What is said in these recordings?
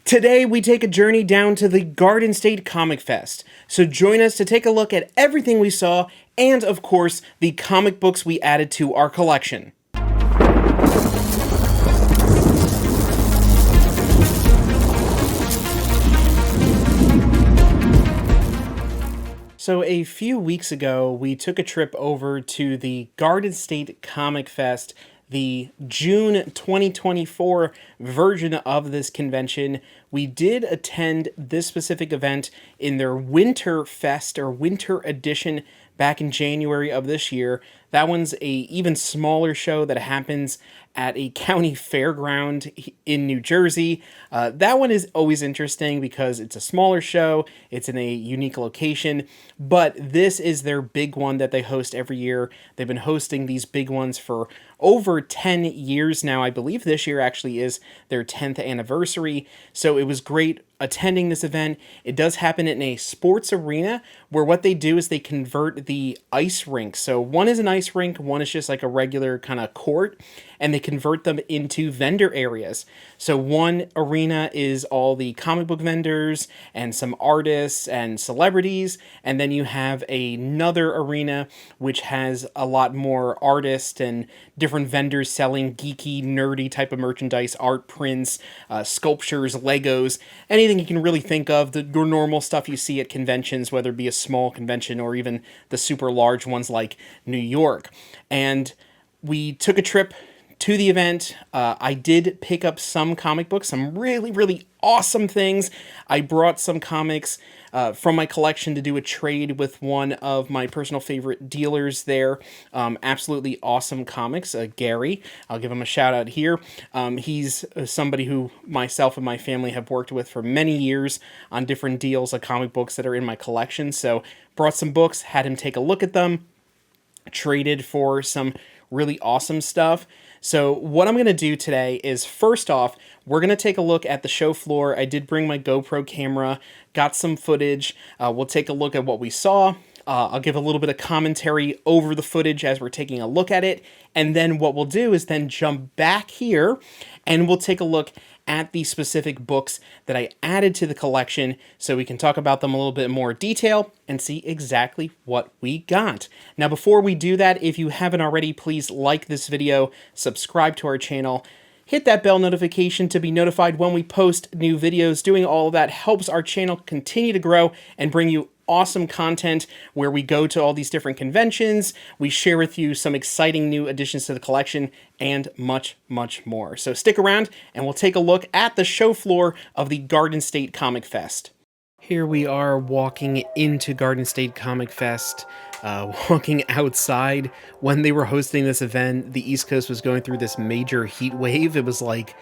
Today, we take a journey down to the Garden State Comic Fest. So join us to take a look at everything we saw and, of course, the comic books we added to our collection. So a few weeks ago, we took a trip over to the Garden State Comic Fest, the June 2024 version of this convention. We did attend this specific event in their Winter Fest or Winter Edition back in January of this year. That one's a even smaller show that happens at a county fairground in New Jersey. That one is always interesting because it's a smaller show, it's in a unique location, but this is their big one that they host every year. They've been hosting these big ones for over 10 years now. I believe this year actually is their 10th anniversary, so it was great attending this event. It does happen in a sports arena where what they do is they convert the ice rink. So one is an ice rink, one is just like a regular kind of court, and they convert them into vendor areas. So one arena is all the comic book vendors and some artists and celebrities, and then you have another arena which has a lot more artists and different vendors selling geeky, nerdy type of merchandise, art prints, sculptures, Legos, anything you can really think of, the normal stuff you see at conventions, whether it be a small convention or even the super large ones like New York. And we took a trip to the event. I did pick up some comic books, some really, really awesome things. I brought some comics from my collection to do a trade with one of my personal favorite dealers there. Absolutely awesome comics, Gary. I'll give him a shout out here. He's somebody who myself and my family have worked with for many years on different deals of comic books that are in my collection. So brought some books, had him take a look at them, traded for some really awesome stuff. So what I'm going to do today is, first off, we're going to take a look at the show floor. I did bring my GoPro camera, got some footage. We'll take a look at what we saw. I'll give a little bit of commentary over the footage as we're taking a look at it. And then what we'll do is then jump back here and we'll take a look at the specific books that I added to the collection so we can talk about them a little bit more detail and see exactly what we got. Now, before we do that, if you haven't already, please like this video, subscribe to our channel, hit that bell notification to be notified when we post new videos. Doing all of that helps our channel continue to grow and bring you awesome content where we go to all these different conventions, we share with you some exciting new additions to the collection, and much, much more. So stick around and we'll take a look at the show floor of the Garden State Comic Fest. Here we are walking into Garden State Comic Fest, walking outside. When they were hosting this event, the East Coast was going through this major heat wave. It was like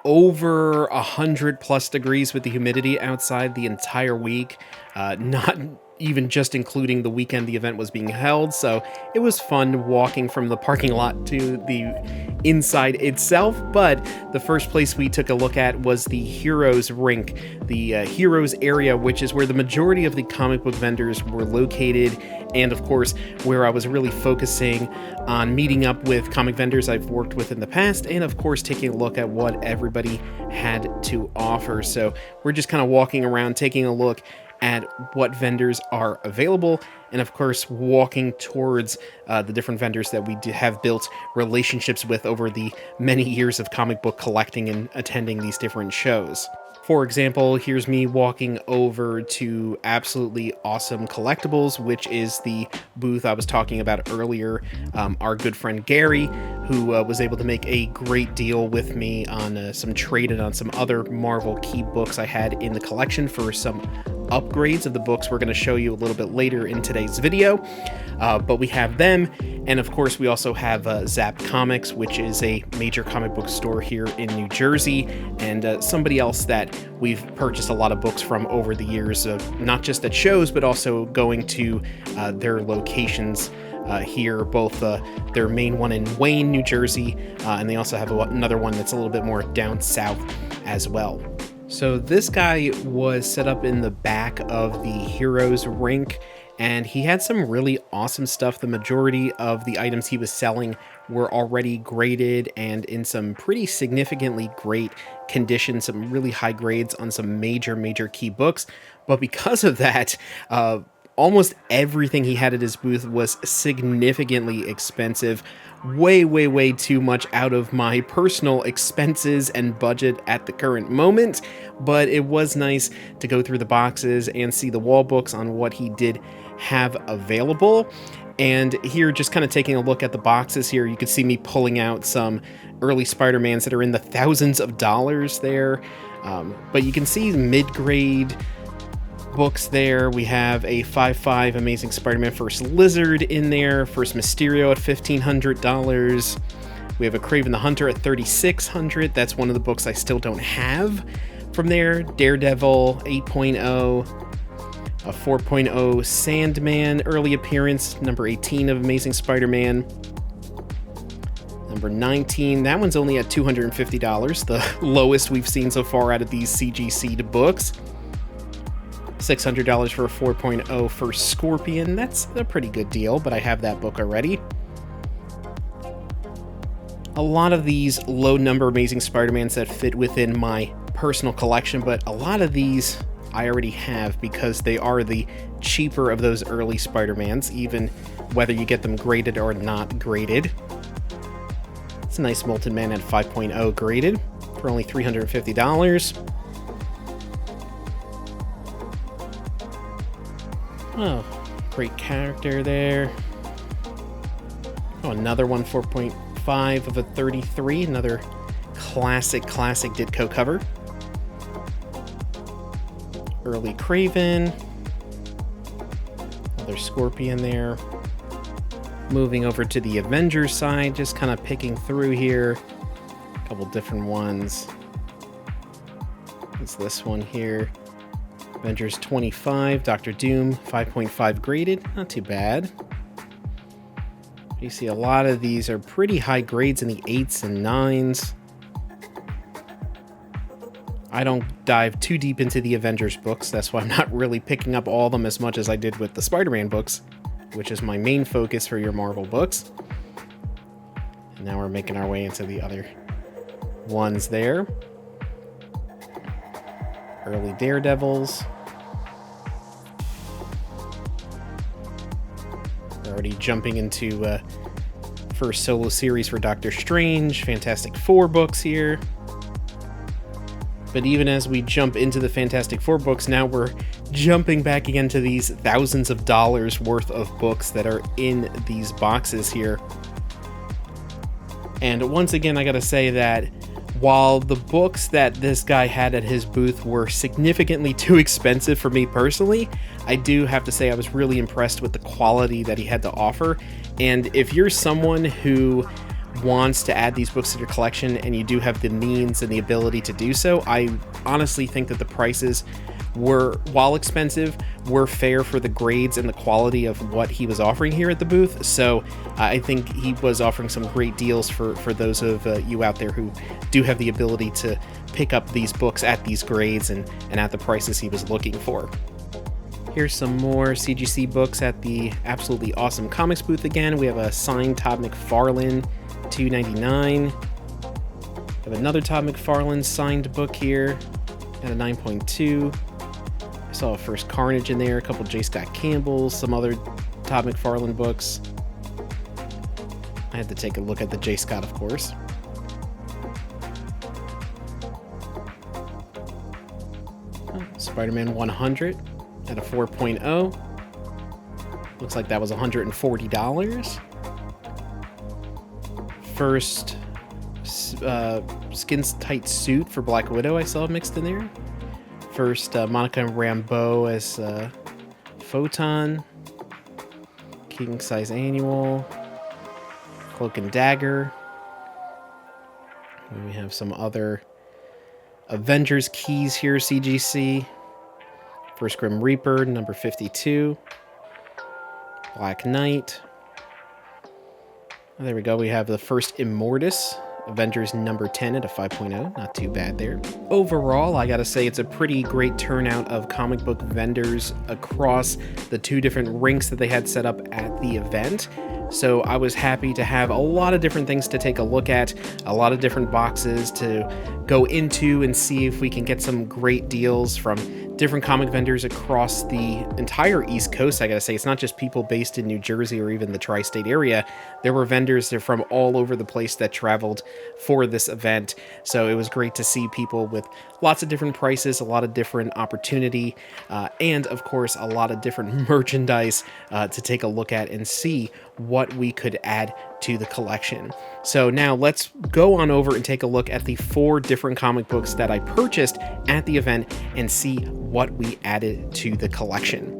over 100+ degrees with the humidity outside the entire week, not even just including the weekend the event was being held. So it was fun walking from the parking lot to the inside itself. But the first place we took a look at was the Heroes Rink, the Heroes area, which is where the majority of the comic book vendors were located, and of course where I was really focusing on meeting up with comic vendors I've worked with in the past, and of course taking a look at what everybody had to offer. So we're just kind of walking around, taking a look at what vendors are available, and of course walking towards the different vendors that we have built relationships with over the many years of comic book collecting and attending these different shows. For example, here's me walking over to absolutely awesome Collectibles, which is the booth I was talking about earlier. Our good friend Gary, who was able to make a great deal with me on some trade and on some other Marvel key books I had in the collection for some upgrades of the books we're going to show you a little bit later in today's video. But we have them, and of course we also have Zap Comics, which is a major comic book store here in New Jersey, and somebody else that we've purchased a lot of books from over the years, not just at shows, but also going to their locations here, both their main one in Wayne, New Jersey, and they also have another one that's a little bit more down south as well. So this guy was set up in the back of the Heroes Rink, and he had some really awesome stuff. The majority of the items he was selling were already graded and in some pretty significantly great condition, some really high grades on some major key books. But because of that, almost everything he had at his booth was significantly expensive. Way too much out of my personal expenses and budget at the current moment, but it was nice to go through the boxes and see the wall books on what he did have available. And here, just kind of taking a look at the boxes here, you can see me pulling out some early Spider-Mans that are in the thousands of dollars there. But you can see mid-grade books there. We have a 5.5 Amazing Spider-Man First Lizard in there, First Mysterio at $1,500. We have a Kraven the Hunter at $3,600. That's one of the books I still don't have from there. Daredevil 8.0. A 4.0 Sandman early appearance, number 18 of Amazing Spider-Man. Number 19, that one's only at $250, the lowest we've seen so far out of these CGC'd books. $600 for a 4.0 for Scorpion. That's a pretty good deal, but I have that book already. A lot of these low number Amazing Spider-Mans that fit within my personal collection, but a lot of these I already have because they are the cheaper of those early Spider-Mans, even whether you get them graded or not graded. It's a nice Molten Man at 5.0 graded for only $350. Oh, great character there. Oh, another one, 4.5 of a 33, another classic Ditko cover. Early Kraven, another Scorpion there. Moving over to the Avengers side, just kind of picking through here. A couple different ones. It's this one here. Avengers 25, Doctor Doom, 5.5 graded. Not too bad. You see a lot of these are pretty high grades in the 8s and 9s. I don't dive too deep into the Avengers books. That's why I'm not really picking up all of them as much as I did with the Spider-Man books, which is my main focus for your Marvel books. And now we're making our way into the other ones there. Early Daredevils. We're already jumping into first solo series for Doctor Strange. Fantastic Four books here. But even as we jump into the Fantastic Four books, now we're jumping back again to these thousands of dollars worth of books that are in these boxes here. And once again, I gotta say that while the books that this guy had at his booth were significantly too expensive for me personally, I do have to say I was really impressed with the quality that he had to offer. And if you're someone who wants to add these books to your collection and you do have the means and the ability to do so, I honestly think that the prices were, while expensive, were fair for the grades and the quality of what he was offering here at the booth. So I think he was offering some great deals for those of you out there who do have the ability to pick up these books at these grades and at the prices he was looking for. Here's some more CGC books at the absolutely awesome comics booth again. We have a signed Todd McFarlane, $2.99. We have another Todd McFarlane signed book here at a 9.2. I saw a First Carnage in there, a couple J. Scott Campbell, some other Todd McFarlane books. I had to take a look at the J. Scott, of course. Spider-Man 100 at a 4.0. Looks like that was $140. First skin tight suit for Black Widow I saw mixed in there. First Monica Rambeau as Photon. King size annual. Cloak and Dagger. And we have some other Avengers keys here, CGC. First Grim Reaper, number 52. Black Knight. Oh, there we go. We have the first Immortus, Avengers number 10 at a 5.0. Not too bad there. Overall, I gotta say it's a pretty great turnout of comic book vendors across the two different rinks that they had set up at the event. So I was happy to have a lot of different things to take a look at, a lot of different boxes to go into and see if we can get some great deals from different comic vendors across the entire East Coast. I gotta say, it's not just people based in New Jersey or even the tri-state area. There were vendors that from all over the place that traveled for this event. So it was great to see people with lots of different prices, a lot of different opportunity, and of course, a lot of different merchandise to take a look at and see what we could add to the collection. So now let's go on over and take a look at the 4 different comic books that I purchased at the event and see what we added to the collection.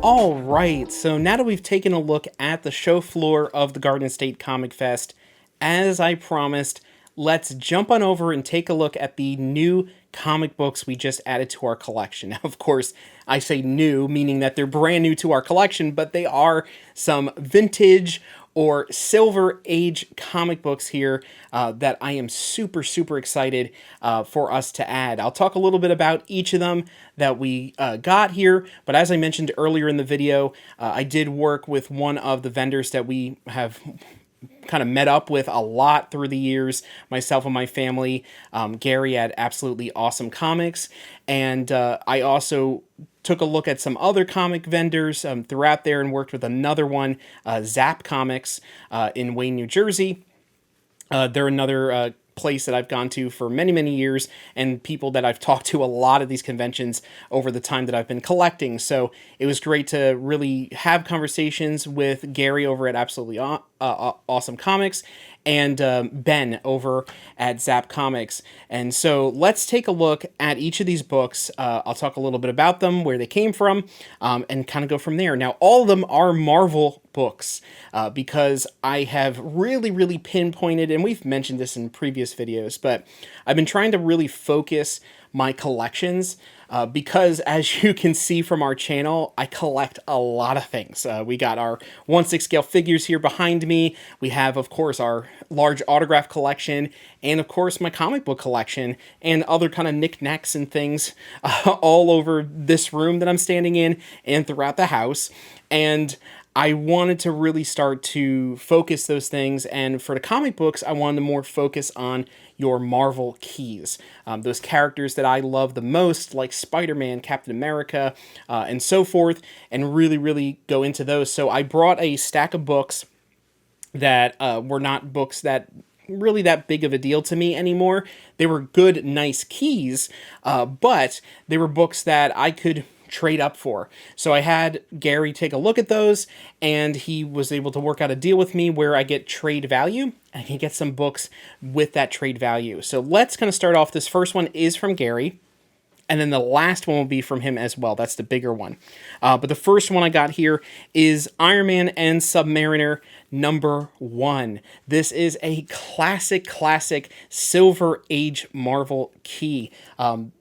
All right, so now that we've taken a look at the show floor of the Garden State Comic Fest, as I promised, let's jump on over and take a look at the new comic books we just added to our collection. Now, of course, I say new, meaning that they're brand new to our collection, but they are some vintage or Silver Age comic books here that I am super, super excited for us to add. I'll talk a little bit about each of them that we got here, but as I mentioned earlier in the video, I did work with one of the vendors that we have kind of met up with a lot through the years, myself and my family. Gary at Absolutely Awesome Comics, and I also took a look at some other comic vendors throughout there and worked with another one, Zap Comics in Wayne, New Jersey. They're another place that I've gone to for many, many years, and people that I've talked to a lot of these conventions over the time that I've been collecting. So it was great to really have conversations with Gary over at Absolutely Awesome Comics and Ben over at Zap Comics. And so let's take a look at each of these books. I'll talk a little bit about them, where they came from, and kind of go from there. Now, all of them are Marvel books because I have really, really pinpointed, and we've mentioned this in previous videos, but I've been trying to really focus my collections because, as you can see from our channel, I collect a lot of things. We got our 1/6 scale figures here behind me. We have, of course, our large autograph collection, and of course my comic book collection, and other kind of knickknacks and things all over this room that I'm standing in and throughout the house. And I wanted to really start to focus those things, and for the comic books, I wanted to more focus on your Marvel keys. Those characters that I love the most, like Spider-Man, Captain America, and so forth, and really, really go into those. So I brought a stack of books that were not books that really that big of a deal to me anymore. They were good, nice keys, but they were books that I could trade up for. So I had Gary take a look at those, and he was able to work out a deal with me where I get trade value. I can get some books with that trade value. So let's kind of start off. This first one is from Gary, and then the last one will be from him as well. That's the bigger one. But the first one I got here is Iron Man and Submariner #1. This is a classic Silver Age Marvel key,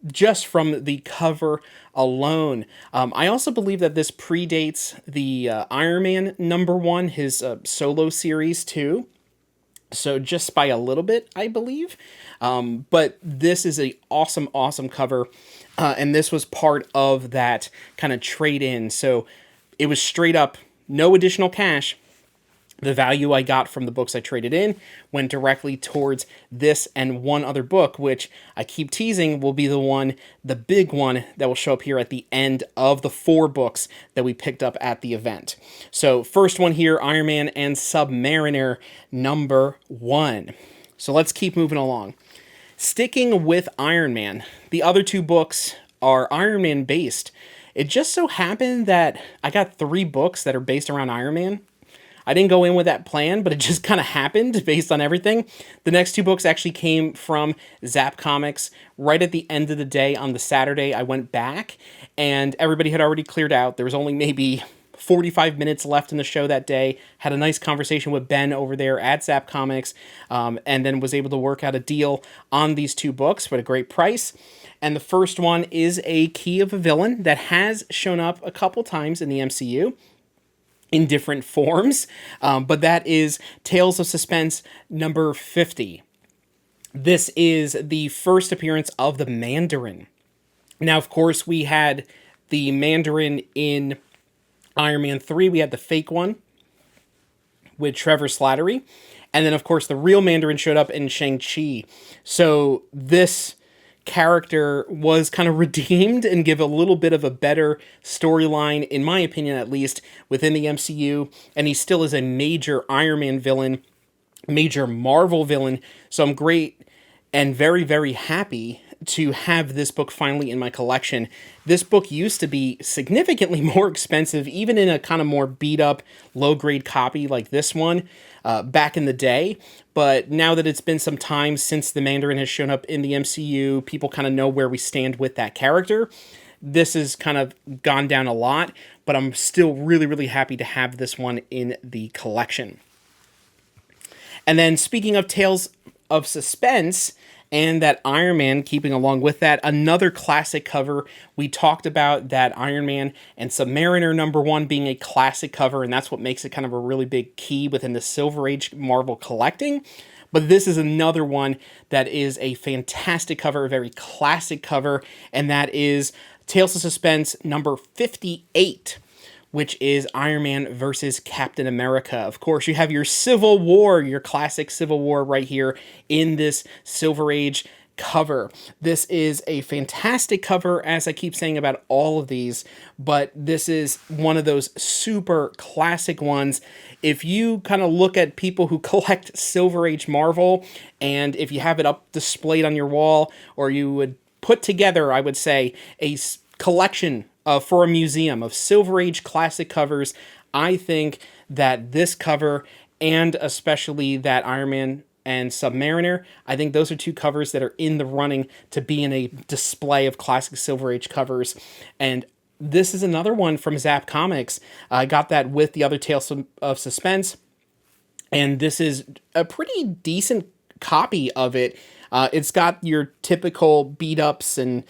just from the cover alone. I also believe that this predates the Iron Man #1, his solo series too. So just by a little bit, I believe. But this is a awesome cover. And this was part of that kind of trade-in. So it was straight up, no additional cash. The value I got from the books I traded in went directly towards this and one other book, which I keep teasing will be the big one that will show up here at the end of the 4 books that we picked up at the event. So first one here, Iron Man and Submariner #1. So let's keep moving along. Sticking with Iron Man, the other 2 books are Iron Man based. It just so happened that I got 3 books that are based around Iron Man. I didn't go in with that plan, but it just kind of happened based on everything. The next 2 books actually came from Zap Comics. Right at the end of the day on the Saturday, I went back, and everybody had already cleared out. There was only maybe 45 minutes left in the show that day. Had a nice conversation with Ben over there at Zap Comics, and then was able to work out a deal on these 2 books for a great price. And the first one is a key of a villain that has shown up a couple times in the MCU. In different forms, but that is Tales of Suspense #50. This is the first appearance of the Mandarin. Now, of course, we had the Mandarin in Iron Man 3. We had the fake one. with Trevor Slattery. And then, of course, the real Mandarin showed up in Shang-Chi. So this character was kind of redeemed and give a little bit of a better storyline, in my opinion at least, within the MCU. And he still is a major Iron Man villain, major Marvel villain. So I'm great and very, very happy to have this book finally in my collection. This book used to be significantly more expensive, even in a kind of more beat up, low grade copy like this one back in the day. But now that it's been some time since the Mandarin has shown up in the MCU, people kind of know where we stand with that character. This has kind of gone down a lot, but I'm still really, really happy to have this one in the collection. And then speaking of Tales of Suspense, and that Iron Man, keeping along with that, another classic cover. We talked about that Iron Man and Submariner #1 being a classic cover, and that's what makes it kind of a really big key within the Silver Age Marvel collecting. But this is another one that is a fantastic cover, a very classic cover, and that is Tales of Suspense #58. Which is Iron Man versus Captain America. Of course, you have your Civil War, your classic Civil War right here in this Silver Age cover. This is a fantastic cover, as I keep saying about all of these, but this is one of those super classic ones. If you kind of look at people who collect Silver Age Marvel, and if you have it up displayed on your wall, or you would put together, I would say, a collection for a museum of Silver Age classic covers, I think that this cover, and especially that Iron Man and Submariner, I think those are two covers that are in the running to be in a display of classic Silver Age covers. And this is another one from Zap Comics. I got that with the other Tales of Suspense, and this is a pretty decent copy of it. It's got your typical beat-ups and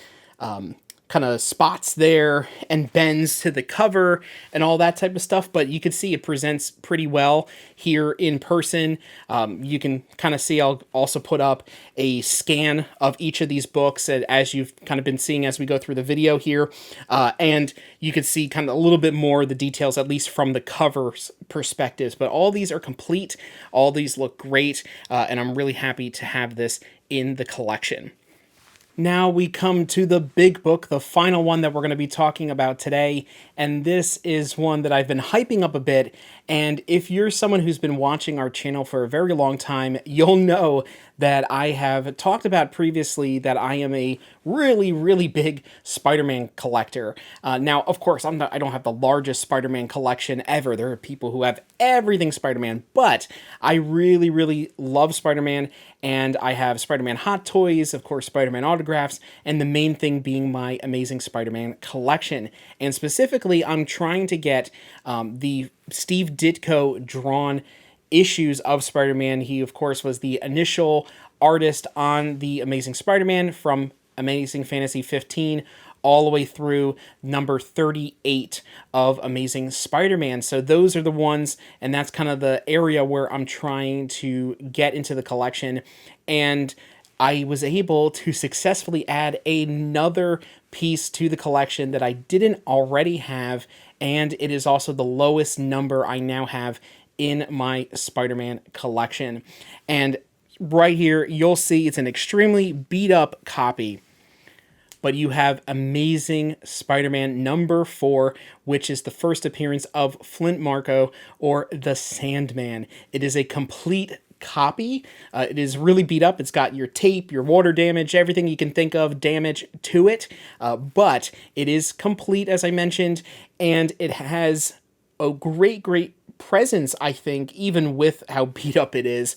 kind of spots there and bends to the cover and all that type of stuff, but you can see it presents pretty well here in person. You can kind of see, I'll also put up a scan of each of these books, as you've kind of been seeing as we go through the video here, and you can see kind of a little bit more of the details, at least from the covers perspectives, but all these are complete, all these look great, and I'm really happy to have this in the collection. Now we come to the big book, the final one that we're going to be talking about today, and this is one that I've been hyping up a bit, and if you're someone who's been watching our channel for a very long time, you'll know that I have talked about previously that I am a really, really big Spider-Man collector. Now, of course, I don't have the largest Spider-Man collection ever. There are people who have everything Spider-Man, but I really, really love Spider-Man, and I have Spider-Man Hot Toys, of course, Spider-Man autographs, and the main thing being my Amazing Spider-Man collection. And specifically, I'm trying to get the Steve Ditko drawn issues of Spider-Man. He, of course, was the initial artist on the Amazing Spider-Man from Amazing Fantasy 15 all the way through number 38 of Amazing Spider-Man. So those are the ones, and that's kind of the area where I'm trying to get into the collection. And I was able to successfully add another piece to the collection that I didn't already have, and it is also the lowest number I now have in my Spider-Man collection. And right here, you'll see it's an extremely beat up copy, but you have Amazing Spider-Man #4, which is the first appearance of Flint Marko, or the Sandman. It is a complete copy. It is really beat up. It's got your tape, your water damage, everything you can think of damage to it, but it is complete, as I mentioned, and it has a great, great presence, I think, even with how beat up it is.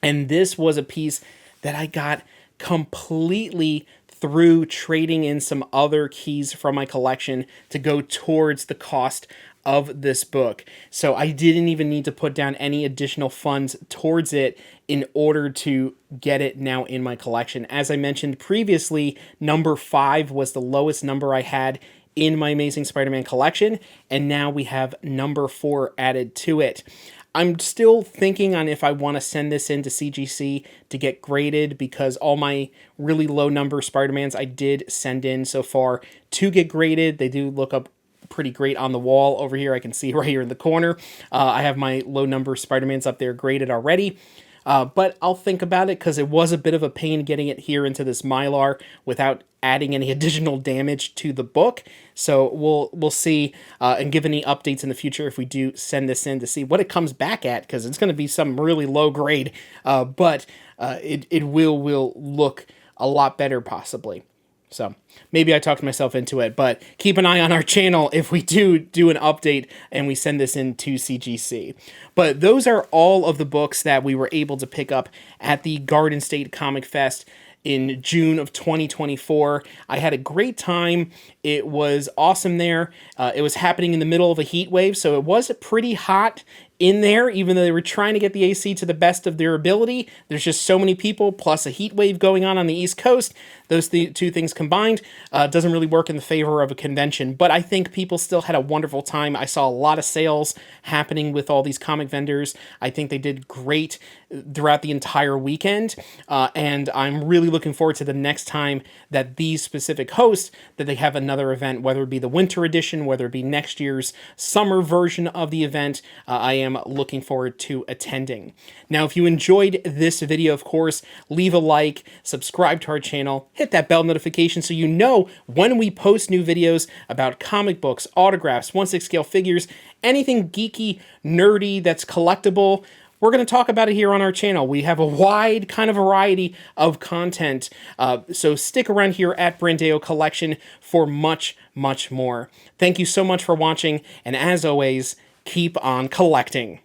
And this was a piece that I got completely through trading in some other keys from my collection to go towards the cost of this book. So I didn't even need to put down any additional funds towards it in order to get it now in my collection. As I mentioned previously, #5 was the lowest number I had in my Amazing Spider-Man collection, and now we have #4 added to it. I'm still thinking on if I want to send this in to CGC to get graded, because all my really low number Spider-Mans I did send in so far to get graded. They do look up pretty great on the wall over here. I can see right here in the corner. I have my low number Spider-Mans up there graded already. But I'll think about it because it was a bit of a pain getting it here into this Mylar without adding any additional damage to the book. So we'll see and give any updates in the future if we do send this in to see what it comes back at, because it's going to be some really low grade, but it will look a lot better possibly. So maybe I talked myself into it, but keep an eye on our channel if we do an update and we send this in to CGC. But those are all of the books that we were able to pick up at the Garden State Comic Fest in June of 2024. I had a great time. It was awesome there. It was happening in the middle of a heat wave, so it was pretty hot in there, even though they were trying to get the AC to the best of their ability. There's just so many people, plus a heat wave going on the East Coast. Those two things combined doesn't really work in the favor of a convention, but I think people still had a wonderful time. I saw a lot of sales happening with all these comic vendors. I think they did great throughout the entire weekend, and I'm really looking forward to the next time that these specific hosts, that they have another event, whether it be the winter edition, whether it be next year's summer version of the event. I am looking forward to attending. Now, if you enjoyed this video, of course, leave a like, subscribe to our channel, hit that bell notification so you know when we post new videos about comic books, autographs, 1/6 scale figures, anything geeky, nerdy that's collectible. We're going to talk about it here on our channel. We have a wide kind of variety of content, so stick around here at Brandeo Collection for much, much more. Thank you so much for watching, and as always, keep on collecting.